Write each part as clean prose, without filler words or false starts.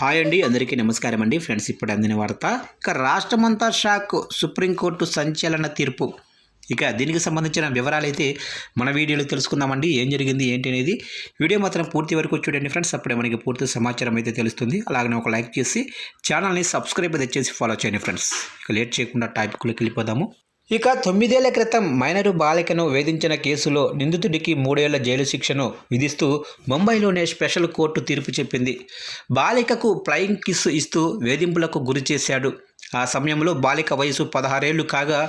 Hi అండి, అందరికీ నమస్కారం అండి. ఫ్రెండ్స్, ఇప్పుడు అందిన వార్త. ఇక రాష్ట్రమంతా షాక్, సుప్రీంకోర్టు సంచలన తీర్పు. ఇక దీనికి సంబంధించిన వివరాలైతే మన వీడియోలో తెలుసుకుందామండి. ఏం జరిగింది ఏంటి అనేది వీడియో మాత్రం పూర్తి వరకు చూడండి ఫ్రెండ్స్. అప్పుడే మనకి పూర్తి సమాచారం అయితే తెలుస్తుంది. అలాగనే ఒక లైక్ చేసి ఛానల్ని సబ్స్క్రైబ్ అయితే చేసి ఫాలో చేయండి ఫ్రెండ్స్. ఇక లేట్ చేయకుండా టాపిక్లోకి వెళ్ళిపోదాము. ఇక 9 ఏళ్ల క్రితం మైనరు బాలికను వేధించిన కేసులో నిందితుడికి 3 ఏళ్ల జైలు శిక్షను విధిస్తూ ముంబైలోనే స్పెషల్ కోర్టు తీర్పు చెప్పింది. బాలికకు ఫ్లయింగ్ కిస్ ఇస్తూ వేధింపులకు గురి చేశాడు. ఆ సమయంలో బాలిక వయసు 16 ఏళ్లు కాగా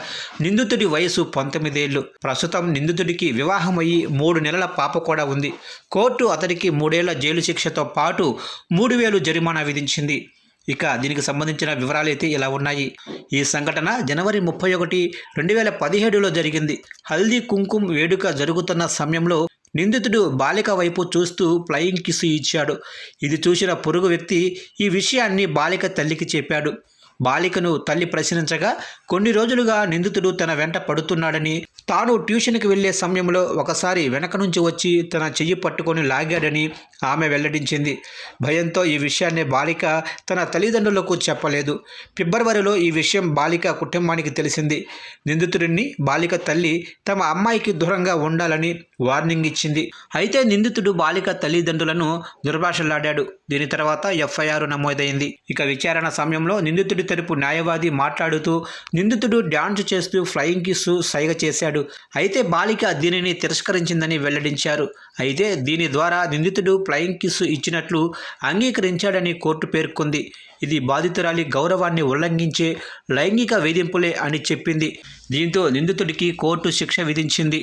నిందితుడి వయసు 19 ఏళ్లు. ప్రస్తుతం నిందితుడికి వివాహమయ్యి 3 నెలల పాప కూడా ఉంది. కోర్టు అతడికి 3 ఏళ్ల జైలు శిక్షతో పాటు 3,000 జరిమానా విధించింది. ఇక దీనికి సంబంధించిన వివరాలు అయితే ఇలా ఉన్నాయి. ఈ సంఘటన జనవరి 31, 2017లో జరిగింది. హల్దీ కుంకుమ్ వేడుక జరుగుతున్న సమయంలో నిందితుడు బాలిక వైపు చూస్తూ ఫ్లయింగ్ కిస్ ఇచ్చాడు. ఇది చూసిన పొరుగు వ్యక్తి ఈ విషయాన్ని బాలిక తల్లికి చెప్పాడు. బాలికను తల్లి ప్రశ్నించగా కొన్ని రోజులుగా నిందితుడు తన వెంట పడుతున్నాడని, తాను ట్యూషన్కి వెళ్లే సమయంలో ఒకసారి వెనక నుంచి వచ్చి తన చెయ్యి పట్టుకొని లాగాడని ఆమె వెల్లడించింది. భయంతో ఈ విషయాన్ని బాలిక తన తల్లిదండ్రులకు చెప్పలేదు. ఫిబ్రవరిలో ఈ విషయం బాలిక కుటుంబానికి తెలిసింది. నిందితుడిని బాలిక తల్లి తమ అమ్మాయికి దూరంగా ఉండాలని వార్నింగ్ ఇచ్చింది. అయితే నిందితుడు బాలిక తల్లిదండ్రులను దుర్భాషలాడాడు. దీని తర్వాత ఎఫ్ఐఆర్ నమోదైంది. ఇక విచారణ సమయంలో నిందితుడి తరపు న్యాయవాది మాట్లాడుతూ నిందితుడు డ్యాన్స్ చేస్తూ ఫ్లయింగ్ కిస్ సైగ చేశాడు. అయితే బాలిక దీనిని తిరస్కరించిందని వెల్లడించారు. అయితే దీని ద్వారా నిందితుడు ఫ్లయింగ్ కిస్ ఇచ్చినట్లు అంగీకరించాడని కోర్టు పేర్కొంది. ఇది బాధితురాలి గౌరవాన్ని ఉల్లంఘించే లైంగిక వేధింపులే అని చెప్పింది. దీంతో నిందితుడికి కోర్టు శిక్ష విధించింది.